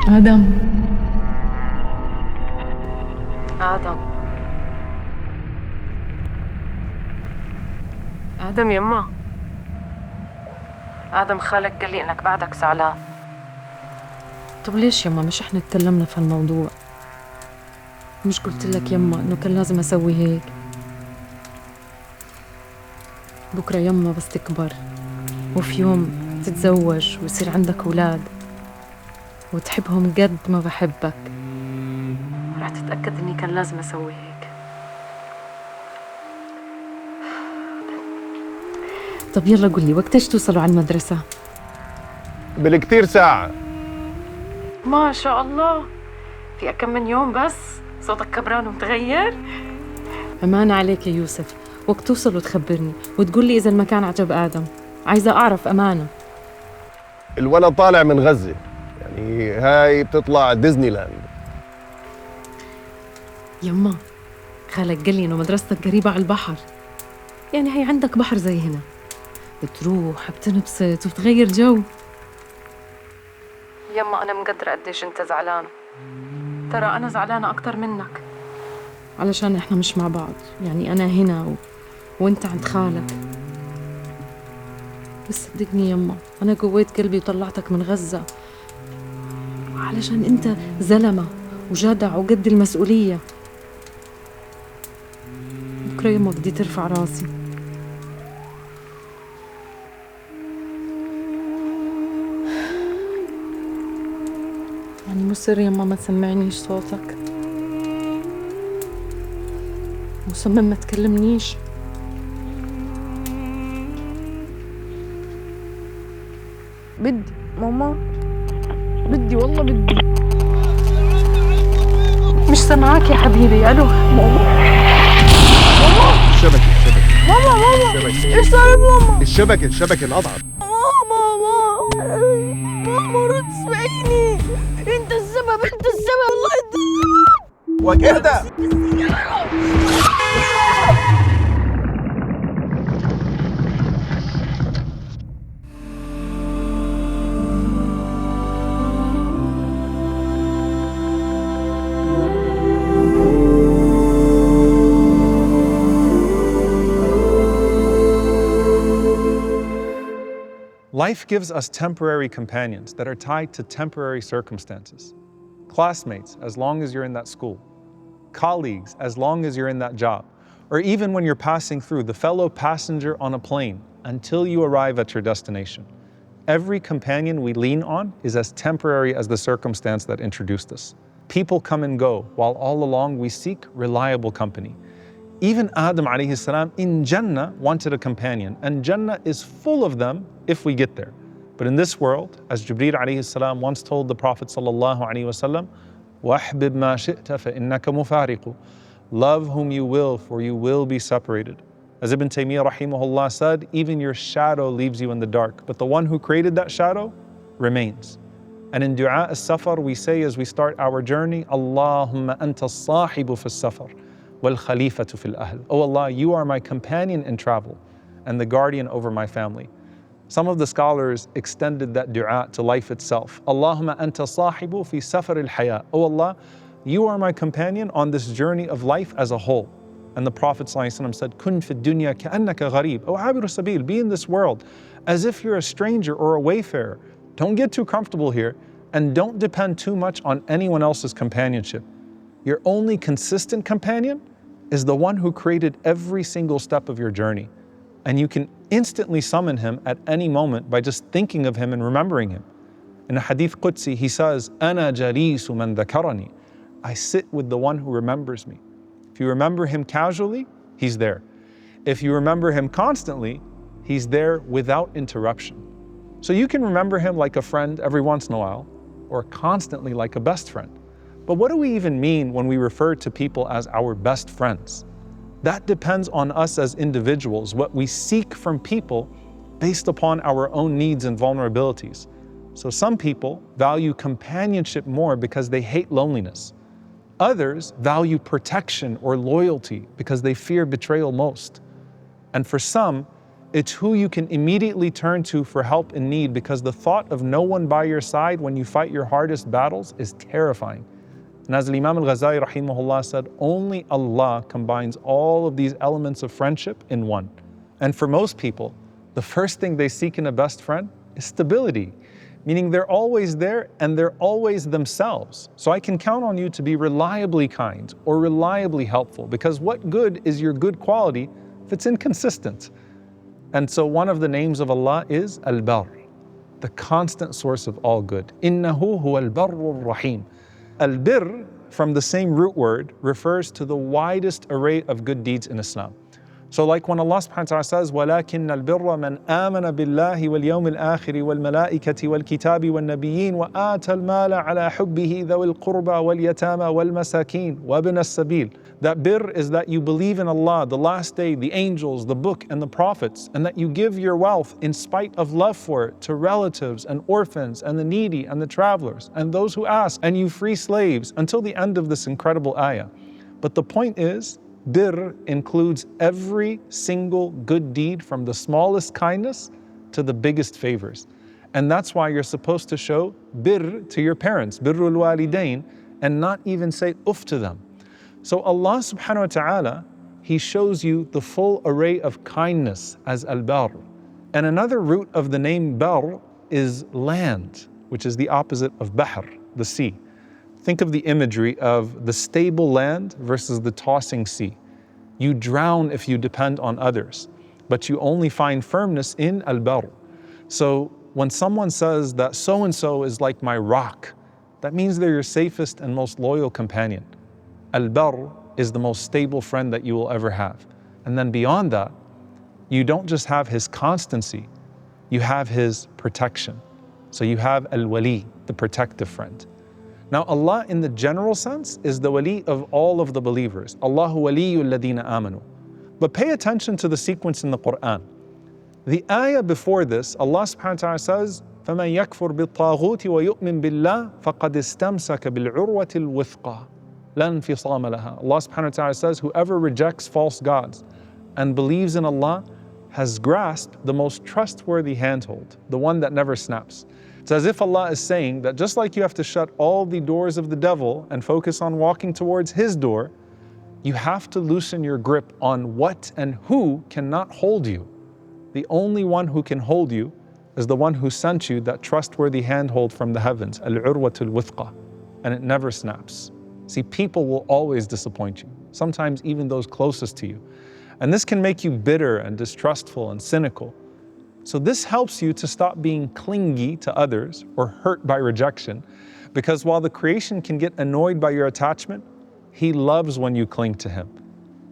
آدم آدم يما، آدم خالك قال لي إنك بعدك زعلان. طب ليش يما مش احنا اتكلمنا في الموضوع؟ مش قلت لك يما إنه كان لازم أسوي هيك؟ بكرة يما بس تكبر وفي يوم تتزوج ويصير عندك أولاد وتحبهم قد ما بحبك، رح تتأكد إني كان لازم أسوي هيك. طب يلا قولي وقتاش توصلوا على المدرسة؟ بالكتير ساعة. ما شاء الله، في كم من يوم بس صوتك كبران ومتغير. أمان عليك يا يوسف، وقت توصل وتخبرني وتقول لي إذا المكان عجب آدم، عايزة أعرف أمانة. الولد طالع من غزة، يعني هاي بتطلع ديزني لاند. يما خالك قال لي إنه مدرستك قريبة على البحر، يعني هي عندك بحر زي هنا، بتروح بتنبسط وبتغير جو. يما أنا مقدرة قديش أنت زعلان، ترى أنا زعلانة أكتر منك. علشان إحنا مش مع بعض، يعني أنا هنا وإنت عند خالك. بس صدقني يما أنا قويت قلبي وطلعتك من غزة علشان أنت زلمة وجدع وقد المسؤولية. بكرة يما بدي ترفع راسي. يعني مصر يما ما تسمعنيش صوتك، مصمم ما تكلمنيش. بدي ماما، بدي والله بدي. مش سامعاك يا حبيبي. ألو ماما الشبكة ماما الشبكة ايش صار ماما؟ الشبكة انقطعت. ماما رد اسمعيني، انت السبب والله انت السبب. وكده Life gives us temporary companions that are tied to temporary circumstances. Classmates, as long as you're in that school. Colleagues, as long as you're in that job. Or even when you're passing through, the fellow passenger on a plane until you arrive at your destination. Every companion we lean on is as temporary as the circumstance that introduced us. People come and go, while all along we seek reliable company. Even Adam alayhi salam in Jannah wanted a companion, and Jannah is full of them if we get there. But in this world, as Jibreel alayhi salam once told the Prophet sallallahu alayhi wasallam, وَأَحْبِبْ مَا شِئْتَ فَإِنَّكَ مُفَارِقُ. Love whom you will, for you will be separated. As Ibn Taymiyyah rahimahullah said, even your shadow leaves you in the dark, but the one who created that shadow remains. And in Dua as-Safar, we say as we start our journey, Allahumma anta as-sahibu fi as-safar wal khalifatu fil ahl. Oh Allah, you are my companion in travel and the guardian over my family. Some of the scholars extended that dua to life itself. Allahumma anta sahibu fi safar al-haya. Oh Allah, you are my companion on this journey of life as a whole. And the Prophet ﷺ said, Kun fi dunya ka'annaka gharib. Oh abiru sabil, be in this world as if you're a stranger or a wayfarer. Don't get too comfortable here, and don't depend too much on anyone else's companionship. Your only consistent companion is the one who created every single step of your journey. And you can instantly summon him at any moment by just thinking of him and remembering him. In a Hadith Qudsi, he says, Ana jalisu man dhakarani. I sit with the one who remembers me. If you remember him casually, he's there. If you remember him constantly, he's there without interruption. So you can remember him like a friend every once in a while, or constantly like a best friend. But what do we even mean when we refer to people as our best friends? That depends on us as individuals, what we seek from people based upon our own needs and vulnerabilities. So some people value companionship more because they hate loneliness. Others value protection or loyalty because they fear betrayal most. And for some, It's who you can immediately turn to for help in need, because the thought of no one by your side when you fight your hardest battles is terrifying. And as Imam al-Ghazali rahimahullah said, only Allah combines all of these elements of friendship in one. And for most people, the first thing they seek in a best friend is stability, meaning they're always there and they're always themselves. So I can count on you to be reliably kind or reliably helpful, because what good is your good quality if it's inconsistent? And so one of the names of Allah is Al-Barr, the constant source of all good. Innahu huwa al-Barr ar-Rahim. Al-Birr, from the same root word, refers to the widest array of good deeds in Islam. So like when Allah subhanahu wa ta'ala says, وَلَكِنَّ الْبِرَّ مَنْ آمَنَ بِاللَّهِ وَالْيَوْمِ الْآخِرِ وَالْمَلَائِكَةِ وَالْكِتَابِ وَالنَّبِيِّينَ وَآتَى الْمَالَ عَلَى حُبِّهِ ذَوِي الْقُرْبَى وَالْيَتَامَى وَالْمَسَاكِينَ وَابْنَ السَّبِيلِ. That birr is that you believe in Allah, the last day, the angels, the book, and the prophets, and that you give your wealth in spite of love for it to relatives and orphans and the needy and the travelers and those who ask, and you free slaves, until the end of this incredible ayah. But the point is, birr includes every single good deed, from the smallest kindness to the biggest favors. And that's why you're supposed to show birr to your parents, birrul walidain, and not even say uff to them. So Allah subhanahu wa ta'ala, He shows you the full array of kindness as Al-Barr. And another root of the name Barr is land, which is the opposite of Bahr, the sea. Think of the imagery of the stable land versus the tossing sea. You drown if you depend on others, but you only find firmness in Al-Barr. So when someone says that so-and-so is like my rock, that means they're your safest and most loyal companion. Al-Barr is the most stable friend that you will ever have. And then beyond that, you don't just have his constancy, you have his protection. So you have Al-Waliyy, the protective friend. Now Allah in the general sense is the wali of all of the believers. Allahu waliyyu alladhina amanu. But pay attention to the sequence in the Quran. The ayah before this, Allah subhanahu wa ta'ala says, فَمَنْ يَكْفُرْ بِالطَّاغُوتِ وَيُؤْمِنْ بِاللَّهِ فَقَدْ اسْتَمْسَكَ بِالْعُرْوَةِ الْوِثْقَى لَا انْفِصَامَ لَهَا. Allah subhanahu wa ta'ala says, whoever rejects false gods and believes in Allah has grasped the most trustworthy handhold, the one that never snaps. It's as if Allah is saying that just like you have to shut all the doors of the devil and focus on walking towards his door, you have to loosen your grip on what and who cannot hold you. The only one who can hold you is the one who sent you that trustworthy handhold from the heavens, al-urwatul wuthqa, and it never snaps. See, people will always disappoint you, sometimes even those closest to you. And this can make you bitter and distrustful and cynical. So this helps you to stop being clingy to others or hurt by rejection, because while the creation can get annoyed by your attachment, He loves when you cling to Him.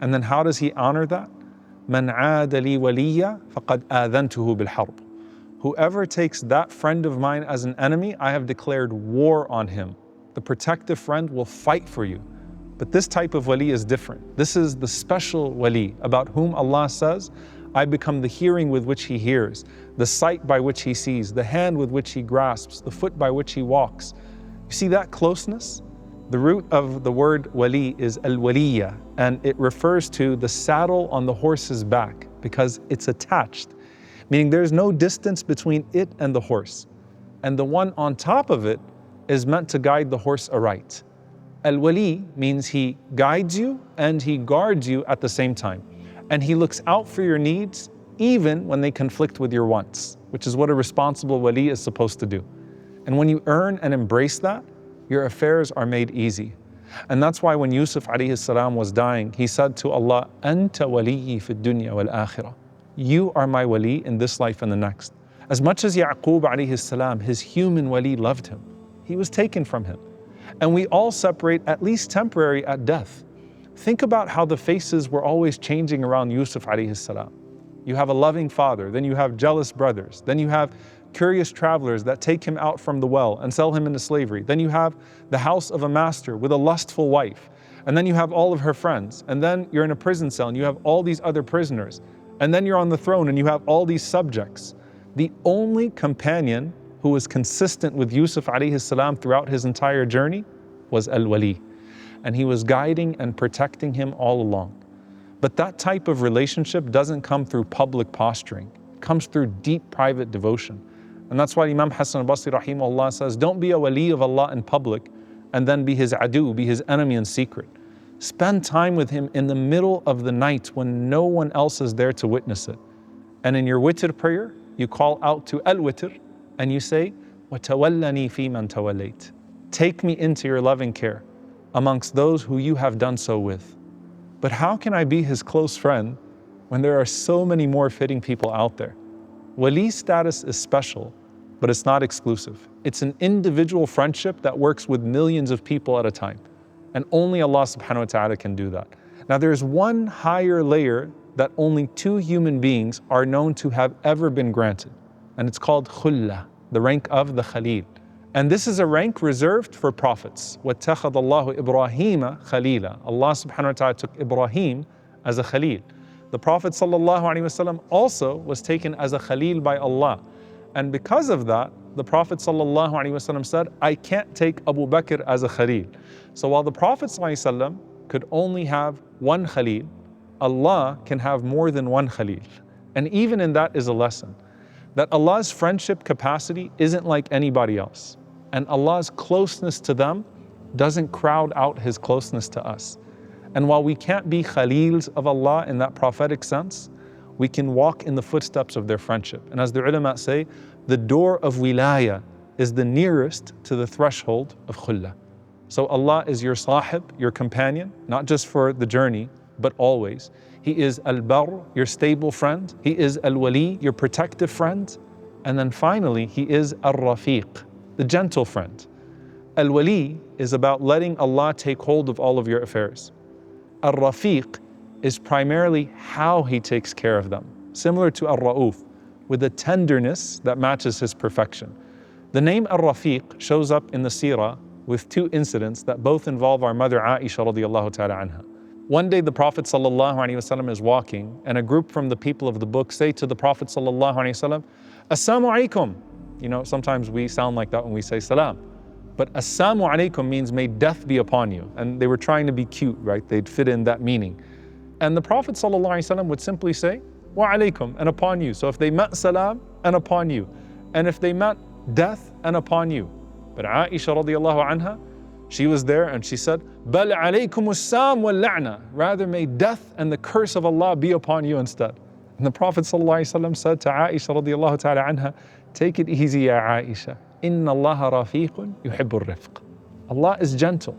And then how does He honor that? مَنْ عَادَ لِي وَلِيًّا فَقَدْ آذَنْتُهُ بِالْحَرْبِ. Whoever takes that friend of mine as an enemy, I have declared war on him. The protective friend will fight for you. But this type of wali is different. This is the special wali about whom Allah says, I become the hearing with which he hears, the sight by which he sees, the hand with which he grasps, the foot by which he walks. You see that closeness? The root of the word wali is al-waliyya, and it refers to the saddle on the horse's back because it's attached, meaning there's no distance between it and the horse. And the one on top of it is meant to guide the horse aright. Al-Wali means he guides you and he guards you at the same time. And he looks out for your needs even when they conflict with your wants, which is what a responsible wali is supposed to do. And when you earn and embrace that, your affairs are made easy. And that's why when Yusuf alayhi salam was dying, he said to Allah, Anta waliyyi fi dunya wal akhirah. You are my wali in this life and the next. As much as Yaqub alayhi salam, his human wali, loved him, he was taken from him. And we all separate, at least temporary, at death. Think about how the faces were always changing around Yusuf alayhi salam. You have a loving father, then you have jealous brothers, then you have curious travelers that take him out from the well and sell him into slavery. Then you have the house of a master with a lustful wife. And then you have all of her friends. And then you're in a prison cell and you have all these other prisoners. And then you're on the throne and you have all these subjects. The only companion who was consistent with Yusuf alayhi salam throughout his entire journey was Al-Wali. And he was guiding and protecting him all along. But that type of relationship doesn't come through public posturing. It comes through deep private devotion. And that's why Imam Hassan al-Basri rahimahullah says, don't be a wali of Allah in public and then be his adu, be his enemy in secret. Spend time with him in the middle of the night when no one else is there to witness it. And in your witr prayer, you call out to al-witr and you say, وَتَوَلَّنِي فِي مَنْ تَوَلَّيْتَ. Take me into your loving care amongst those who you have done so with. But how can I be his close friend when there are so many more fitting people out there? Wali status is special, but it's not exclusive. It's an individual friendship that works with millions of people at a time. And only Allah subhanahu wa ta'ala can do that. Now there's one higher layer that only 2 human beings are known to have ever been granted. And it's called khulla, the rank of the Khalil. And this is a rank reserved for prophets. وَاتَّخَذَ اللَّهُ إِبْرَاهِيمَ خَلِيلًا. Allah subhanahu wa ta'ala took Ibrahim as a Khalil. The Prophet sallallahu alaihi wasallam also was taken as a Khalil by Allah. And because of that, the Prophet sallallahu alaihi wasallam said, I can't take Abu Bakr as a Khalil. So while the Prophet sallallahu alaihi wasallam could only have one Khalil, Allah can have more than one Khalil. And even in that is a lesson, that Allah's friendship capacity isn't like anybody else. And Allah's closeness to them doesn't crowd out His closeness to us. And while we can't be Khalils of Allah in that prophetic sense, we can walk in the footsteps of their friendship. And as the ulama say, the door of wilayah is the nearest to the threshold of khulla. So Allah is your sahib, your companion, not just for the journey, but always. He is Al-Barr, your stable friend. He is Al-Waliyy, your protective friend. And then finally, He is Ar-Rafiq, the gentle friend. Al-Waliyy is about letting Allah take hold of all of your affairs. Ar-Rafiq is primarily how He takes care of them, similar to Ar-Ra'uf, with a tenderness that matches His perfection. The name Ar-Rafiq shows up in the seerah with 2 incidents that both involve our mother Aisha radiyallahu ta'ala anha. One day the Prophet sallallahu alaihi wasallam is walking, and a group from the people of the book say to the Prophet sallallahu alaihi wasallam, Assalamu alaikum. You know, sometimes we sound like that when we say salam. But Assalamu alaikum means may death be upon you. And they were trying to be cute, right? They'd fit in that meaning. And the Prophet sallallahu alaihi wasallam would simply say, Wa alaikum, and upon you. So if they meant salam, and upon you. And if they meant death, and upon you. But Aisha radiyallahu anha, she was there and she said, Bal alaykum as-sam wal la'na. Rather may death and the curse of Allah be upon you instead. And the Prophet ﷺ said to Aisha radiyallahu ta'ala anha, take it easy, ya Aisha. Inna Allah rafiqun yuhibbu ar-rifq. Allah is gentle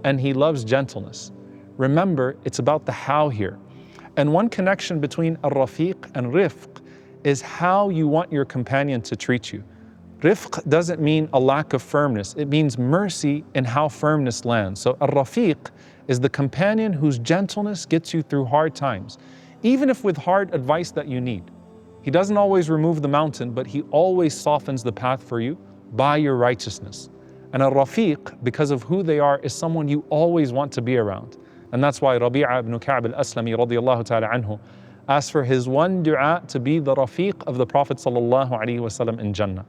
and He loves gentleness. Remember, it's about the how here. And one connection between Ar-Rafiq and Rifq is how you want your companion to treat you. Rifq doesn't mean a lack of firmness. It means mercy in how firmness lands. So Ar-Rafiq is the companion whose gentleness gets you through hard times, even if with hard advice that you need. He doesn't always remove the mountain, but He always softens the path for you by your righteousness. And Ar-Rafiq, because of who they are, is someone you always want to be around. And that's why Rabi'a ibn Ka'b al-Aslami radiyallahu ta'ala anhu asked for his one dua to be the Rafiq of the Prophet sallallahu alaihi wasallam in Jannah.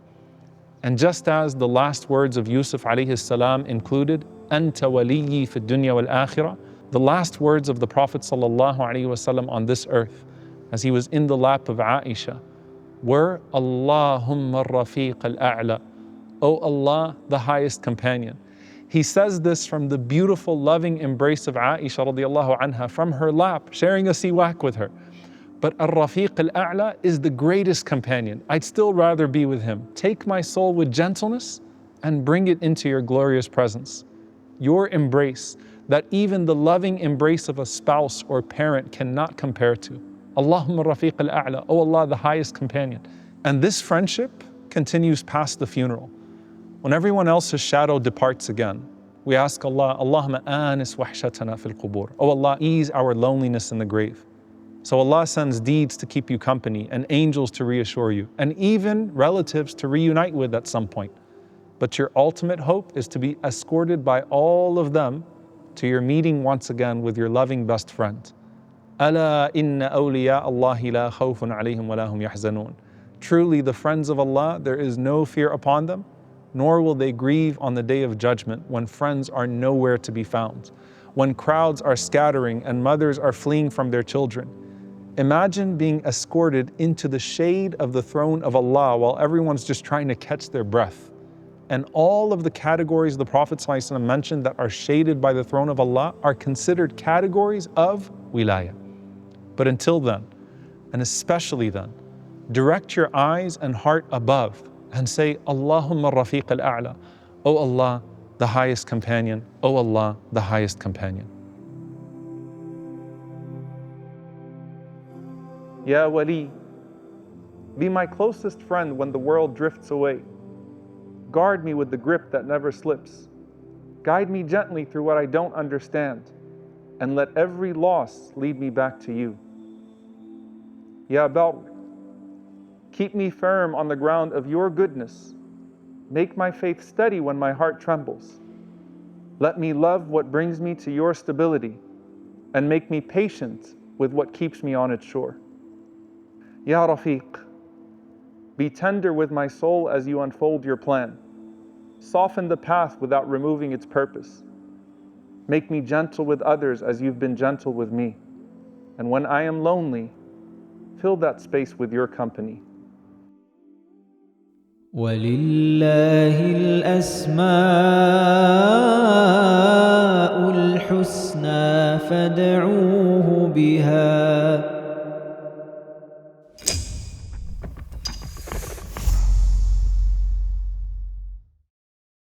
And just as the last words of Yusuf alayhi salam included, Anta waliyyi fi dunya wal akhirah, the last words of the Prophet sallallahu alaihi wasallam on this earth, as he was in the lap of Aisha, were Allahumma Ar-Rafiq al-A'la, O Allah, the highest companion. He says this from the beautiful, loving embrace of Aisha radiyallahu anha, from her lap, sharing a siwak with her. But Ar-Rafiq al-A'la is the greatest companion. I'd still rather be with him. Take my soul with gentleness and bring it into your glorious presence. Your embrace that even the loving embrace of a spouse or parent cannot compare to. Allahumma Ar-Rafiq al-A'la, O Allah, the highest companion. And this friendship continues past the funeral. When everyone else's shadow departs again, we ask Allah, Allahumma anis wahshatana fil qubur. O Allah, ease our loneliness in the grave. So Allah sends deeds to keep you company and angels to reassure you and even relatives to reunite with at some point. But your ultimate hope is to be escorted by all of them to your meeting once again with your loving best friend. Ala inna awliya Allahi la khawfun alayhim wa la hum yahzanun. Truly the friends of Allah, there is no fear upon them, nor will they grieve on the day of judgment when friends are nowhere to be found. when crowds are scattering and mothers are fleeing from their children. Imagine being escorted into the shade of the throne of Allah while everyone's just trying to catch their breath. And all of the categories the Prophet ﷺ mentioned that are shaded by the throne of Allah are considered categories of wilayah. But until then, and especially then, direct your eyes and heart above and say, Allahumma Ar-Rafiq al-A'la, O Allah, the highest companion, O Allah, the highest companion. Ya Wali, be my closest friend when the world drifts away. Guard me with the grip that never slips. Guide me gently through what I don't understand, and let every loss lead me back to you. Ya Barr, keep me firm on the ground of your goodness. Make my faith steady when my heart trembles. Let me love what brings me to your stability, and make me patient with what keeps me on its shore. Ya Rafiq, be tender with my soul as you unfold your plan. Soften the path without removing its purpose. Make me gentle with others as you've been gentle with me. And when I am lonely, fill that space with your company. وَلِلَّهِ الْأَسْمَاءُ الْحُسْنَى فَادْعُوهُ بِهَا